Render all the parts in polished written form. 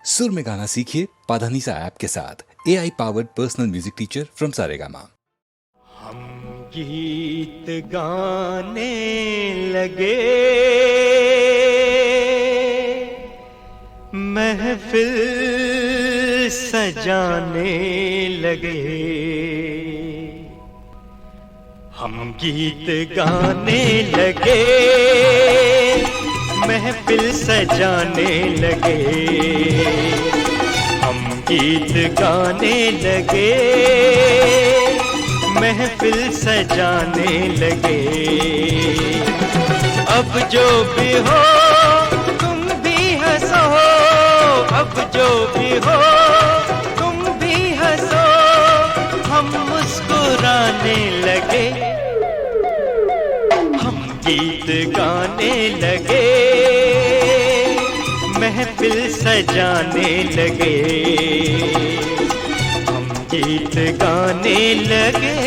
सुर में गाना सीखिए पाधानीसा ऐप के साथ। AI powered personal music teacher from Saregama. हम गीत गाने लगे, महफिल सजाने लगे। हम गीत गाने लगे, महफिल सजाने लगे। हम गीत गाने लगे, महफिल सजाने लगे। अब जो भी हो तुम भी हंसो, अब जो भी हो तुम भी हंसो। हम मुस्कुराने लगे, हम गीत गाने लगे, महफिल सजाने लगे। हम गीत गाने लगे।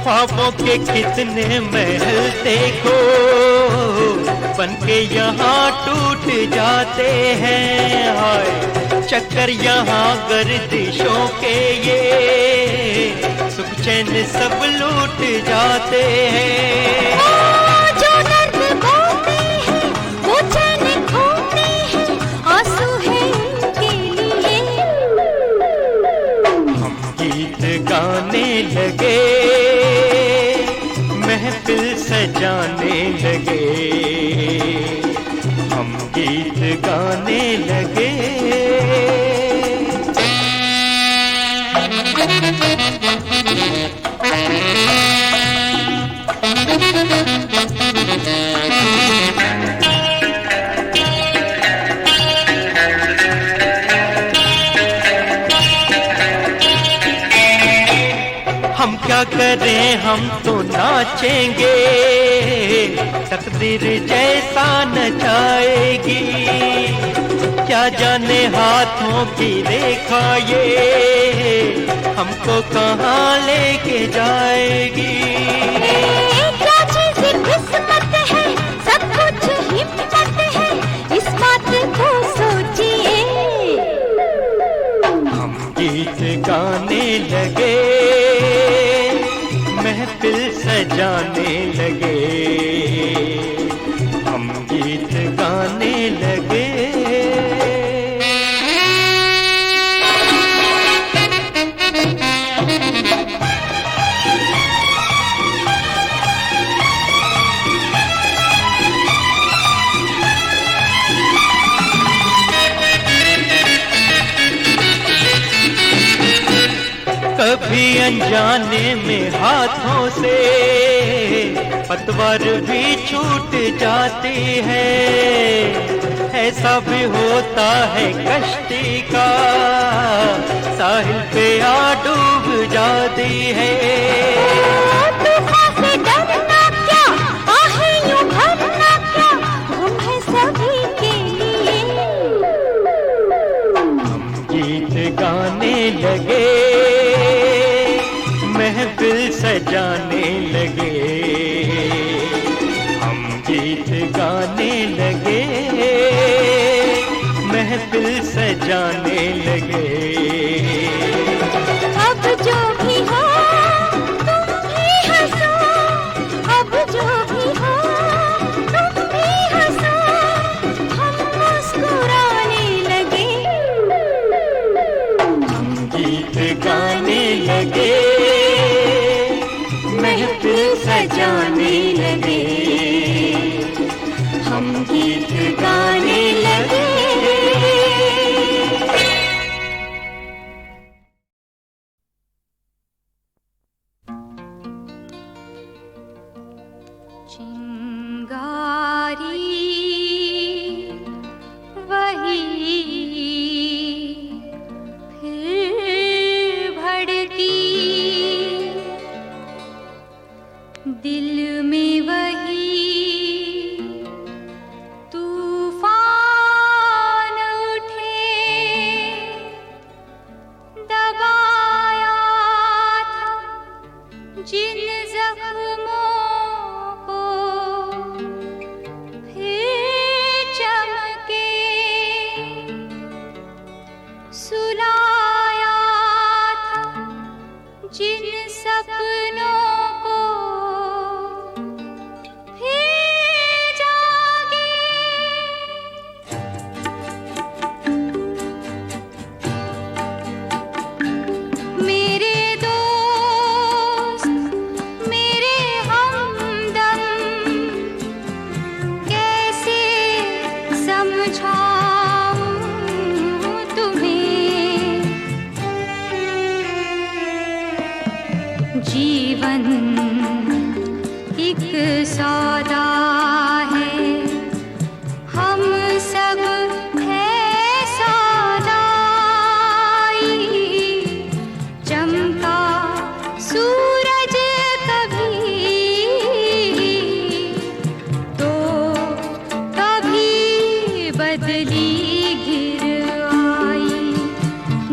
ख्वाबों के कितने महल देखो, बनके यहाँ टूट जाते हैं। हाय चक्कर यहाँ गर्दिशों के, ये सुख चैन सब लूट जाते हैं। जो दर्द खोते हैं वो चैन खोते हैं, आंसू है उनके लिए। हम गीत गाने लगे, महफिल सजाने लगे। हम गीत गाने लगे। हम क्या करें, हम तो नाचेंगे, तकदीर जैसा नचाएगी। क्या जाने हाथों की रेखा ये हमको कहाँ लेके जाएगी। क्या चीज़ किस्मत है, सब कुछ हिम्मत है, इस बात को सोचिए। हम गीत गाने लगे, महफिल सजाने लगे। हम गीत गाने लगे। कभी अनजाने में हाथों से पतवार भी छूट जाती है। ऐसा भी होता है कश्ती का, साहिल पे आ डूब जाती है। तूफान से डरना क्या, आहें यूं भरना क्या, हम हैं सभी के लिए। हम गीत गाने लगे, महफिल सजाने लगे। हम गीत गाने लगे, महफिल सजाने लगे। अब जो भी हो तुम भी हंसो, अब जो भी हो तुम भी हंसो। हम मुस्कुराने लगे, हम गीत गाने लगे, महफिल सजाने लगे। हम गीत गाने लगे। समझाऊं तुम्हें, जीवन एक सौदा है, हम सब है सौदाई। चमका सूरज कभी तो कभी बदली घिर आई।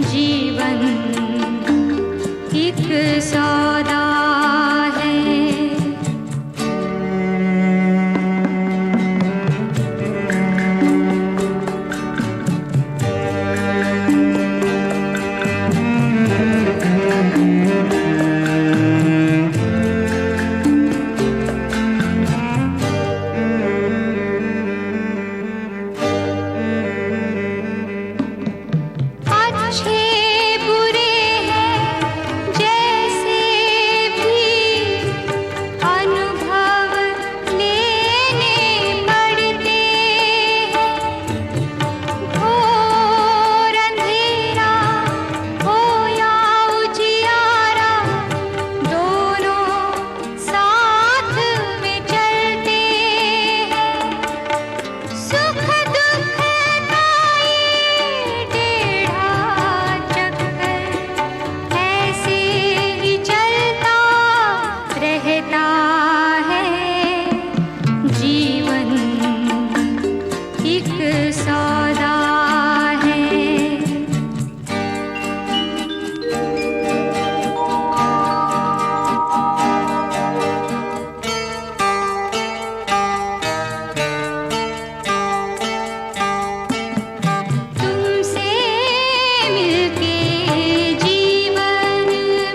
जीवन एक सौदा है। अच्छे बुरे हैं जैसे भी अनुभव लेने पड़ते हैं। घोर अंधेरा हो या उजियारा, दोनों साथ में चलते हैं। सुख दुख का ये टेढ़ा चक्कर ऐसे ही चलता रहता है। जीवन एक सौदा है। तुमसे मिलके जीवन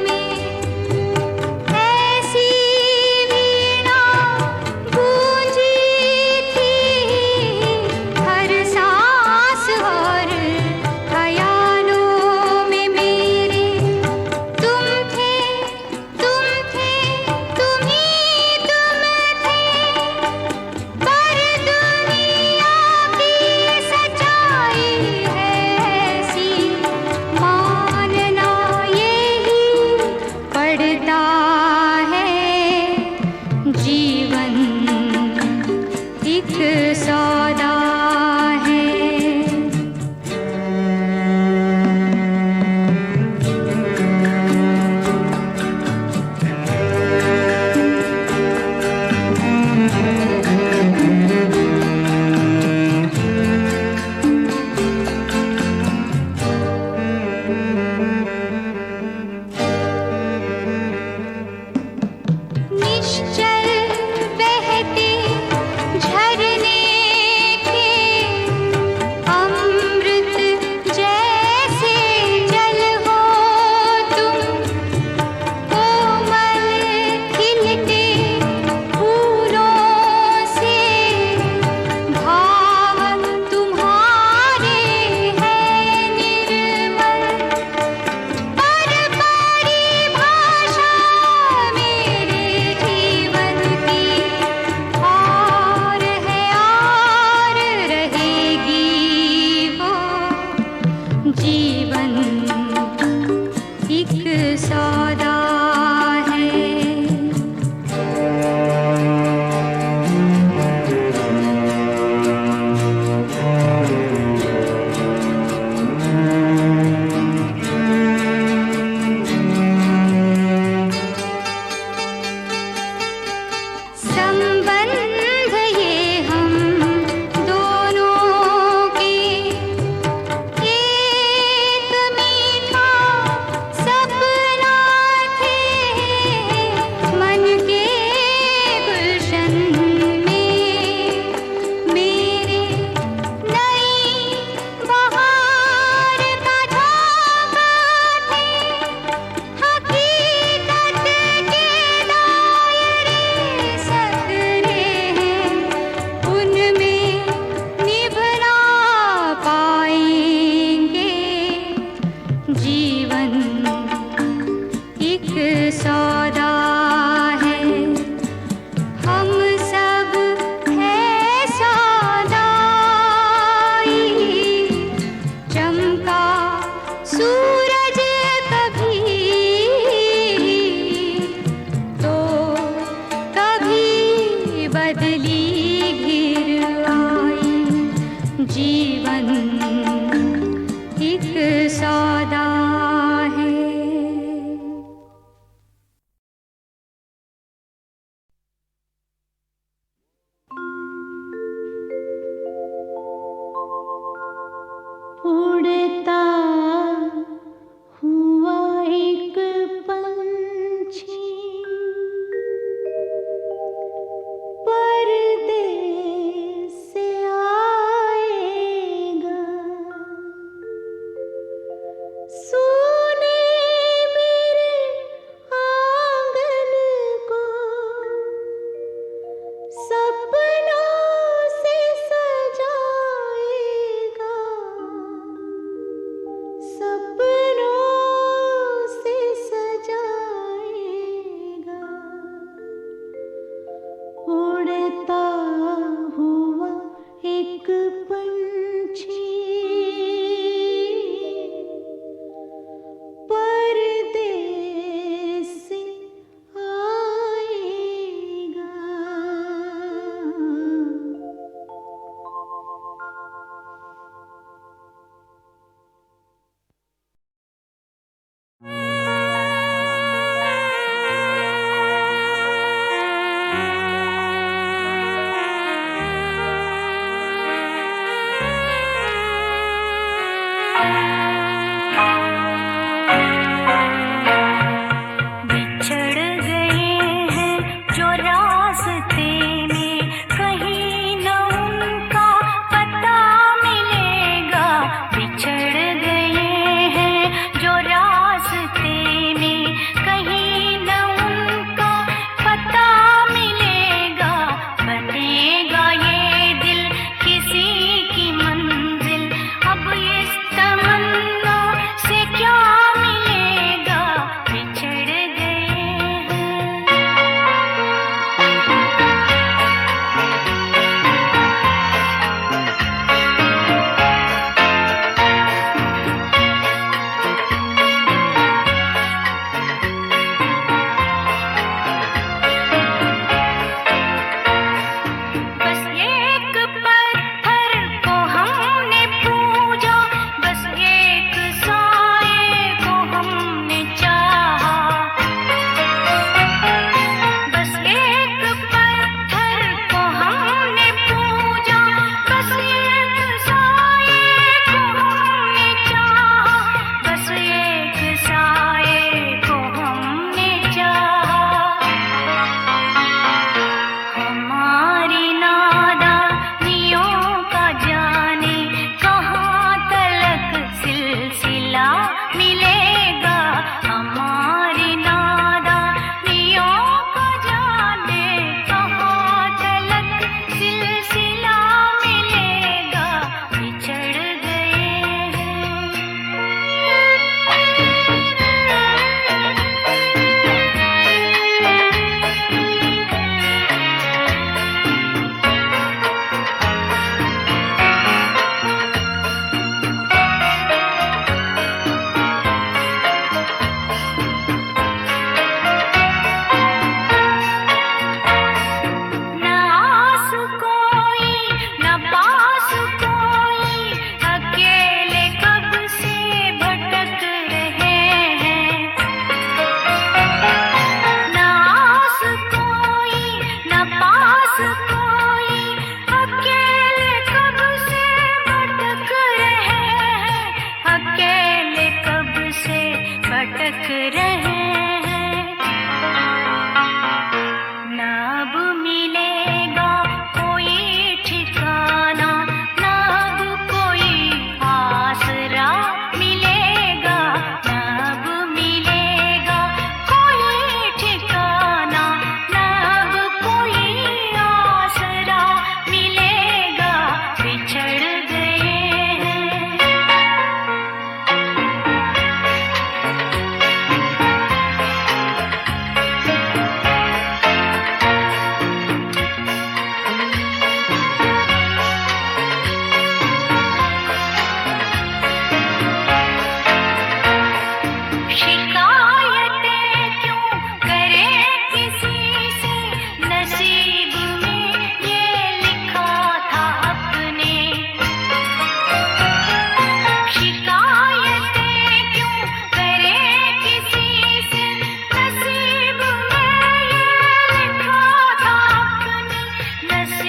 में ऐसी वीणा गूंजी थी, हर सांस और ख्यालों में मेरे तुम थे, तुम थे, तुम ही तुम थे। पर दुनिया की सच्चाई है ऐसी, मानना यही पड़ता है। जीवन एक सौदा है। निश्चल बहते झरने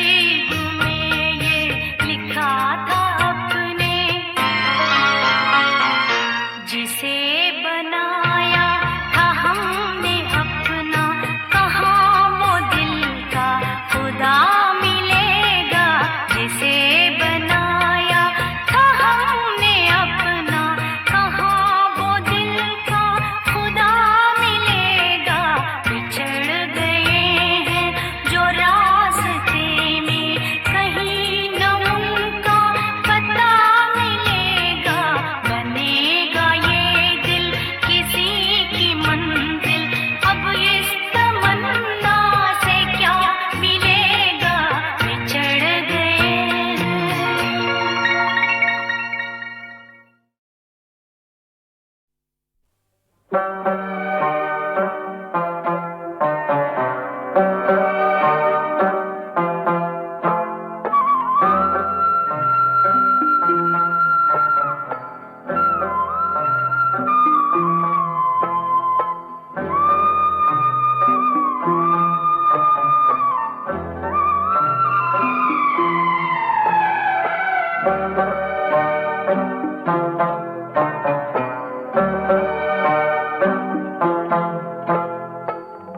नसीब में ये लिखा था अपने, जिसे बनाया था हमने अपना, कहाँ वो दिल का खुदा मिलेगा। जिसे बनाया था हमने अपना, कहाँ वो दिल का खुदा मिलेगा। बिछड़ गए हैं जो रास्ते में, कहीं न उनका पता मिलेगा। बनेगा ये दिल किसी की मंजिल, अब इस तमन्ना से क्या मिलेगा। बिछड़ गए हैं।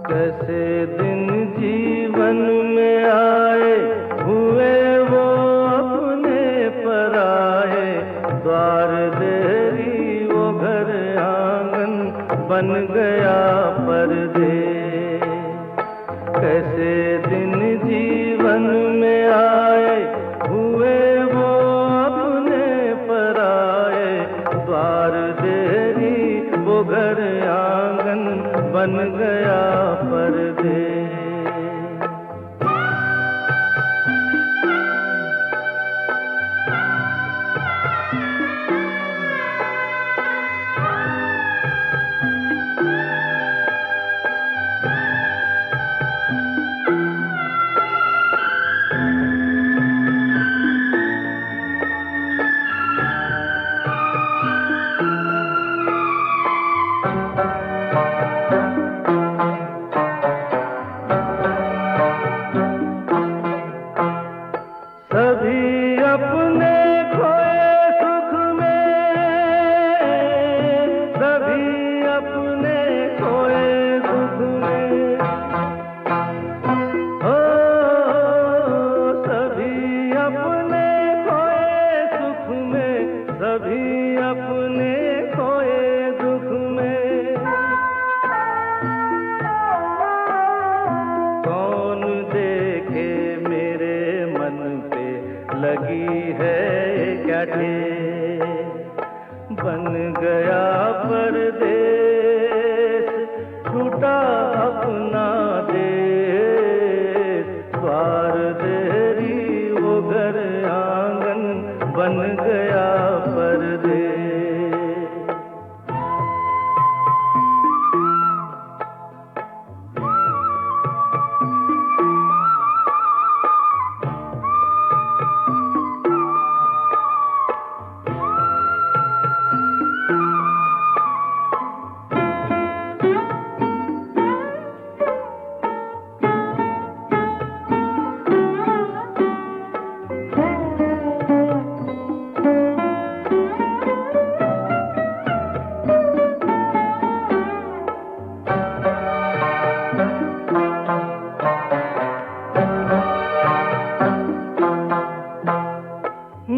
कैसे दिन जीवन में आए, हुए वो अपने पराए। द्वार देरी वो घर आंगन, बन गया परदेस। कैसे दिन जीवन में आए, हुए वो अपने पराए। द्वार देरी वो घर आंगन, बन गया परदेस। सभी अपने खोए सुख में, सभी अपने खोए दुख में। ओ सभी अपने खोए सुख में, सभी अपने खोए दुख में। कौन देखे मेरे मन पे लगी है क्या ठेस। बन गया परदेस, छूटा अपना देश। द्वार देरी वो घर आंगन, बन गया परदेस।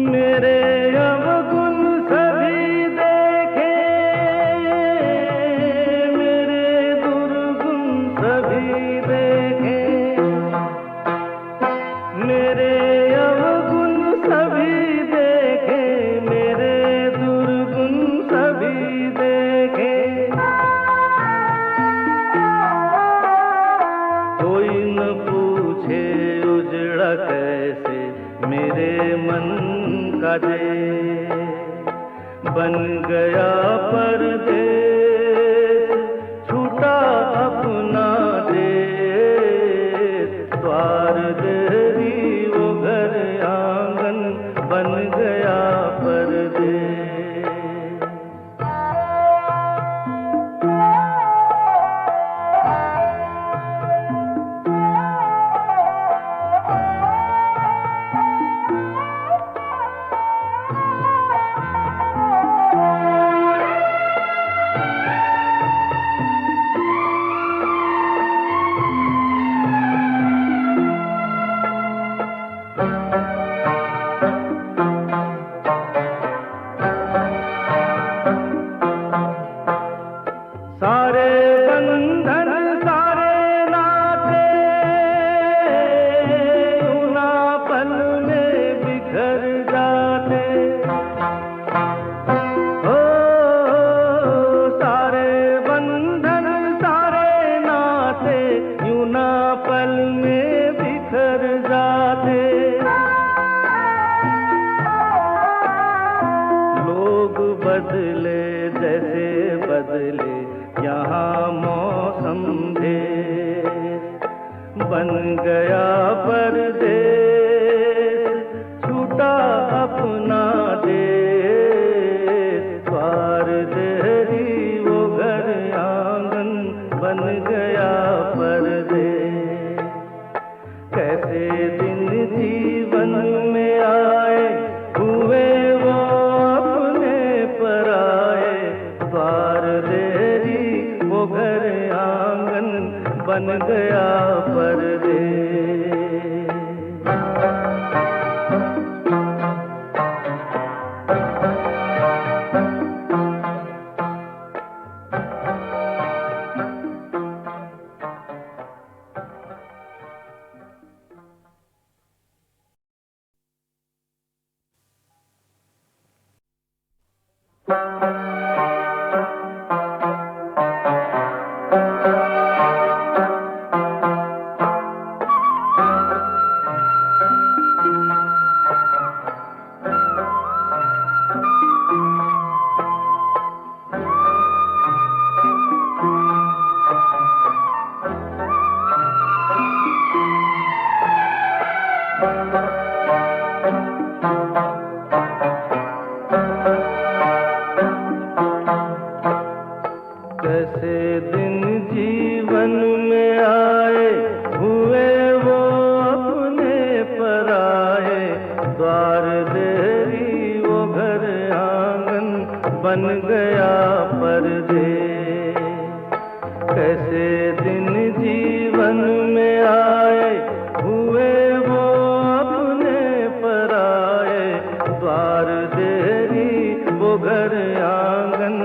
मेरे अवगुण सभी देखे, मेरे दुर्गुण सभी देखे। मेरे अवगुण सभी देखे, मेरे दुर्गुण सभी देखे। कोई न पूछे उजड़ा कैसे मेरे मन का देश। बन गया परदेस, छूटा अपना देश। द्वार देरी वो घर आंगन, बन गया परदेस। बन गया परदेस, छूटा अपना देश, द्वार देरी वो घर आंगन बन गया परदेस। कैसे दिन जीवन में आए, हुए वो अपने पराए, द्वार देरी वो घर आंगन बन गया परदेस। कैसे दिन जीवन में आए, हुए वो अपने पराए, द्वार देरी वो घर आंगन बन गया परदेस। कैसे दिन जीवन में आए, हुए वो अपने पराए, द्वार देरी वो घर आंगन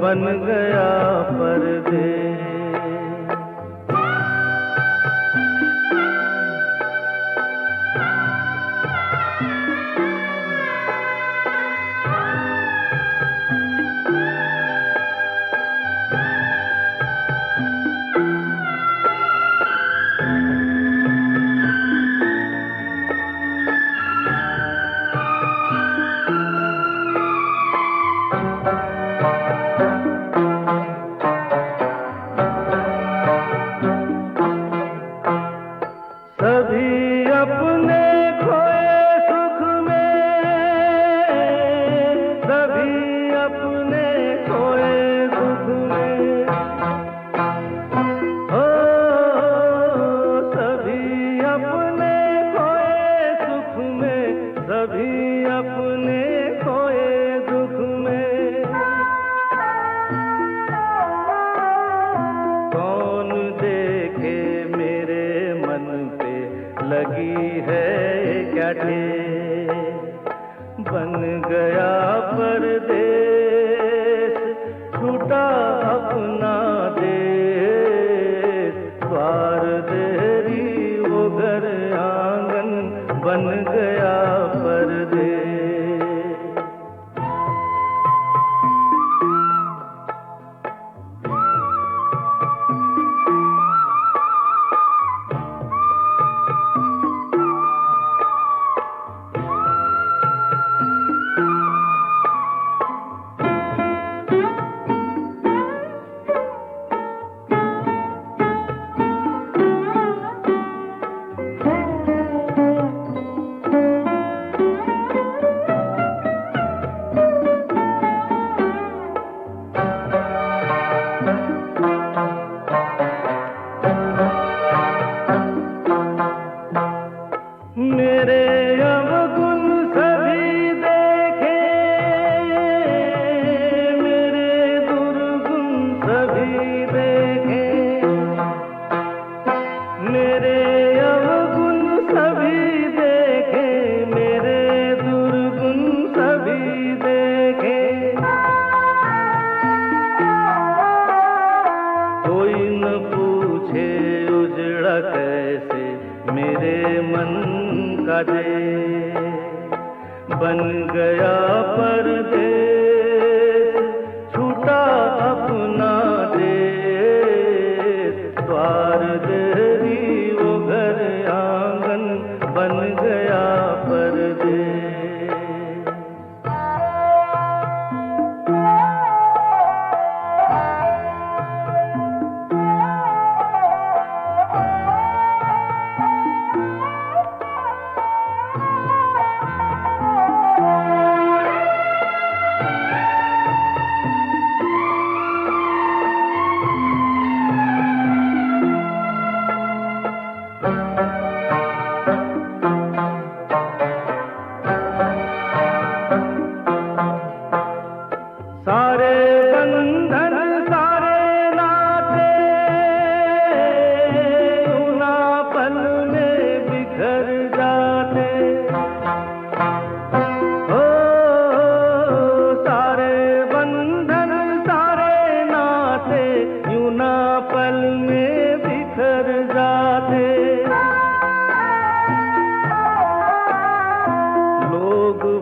बन गया परदेस। सभी अपने खोए सुख में, सभी अपने खोए दुख में, हो सभी अपने खोए सुख में, सभी अपने खोए दुख में। कौन देखे मेरे मन पे लगी है क्या ठेस, बन गया परदेस, छूटा अपना देश, द्वार देरी वो घर आंगन बन गया परदेस। मेरे अवगुण सभी देखे, मेरे दुर्गुण सभी देखे, मेरे अवगुण सभी देखे, मेरे दुर्गुण सभी देखे। कोई न पूछे उजड़ा कैसे मेरे मन का देश, बन गया परदेस, छूटा अपना देश, द्वार देरी वो घर आंगन बन गया परदेस।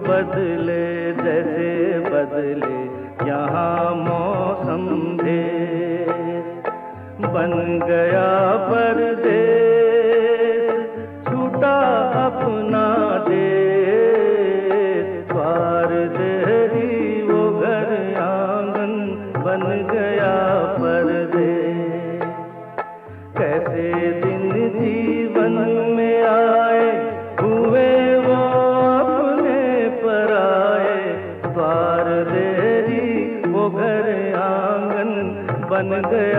बदले जैसे बदले यहाँ मौसम देश बन गया परदेश छूटा अपना देश द्वार देरी वो घर आंगन बन गया परदेश कैसे दिन जीवन में आए हुए वो अपने पराए द्वार देरी वो घर आंगन बन गया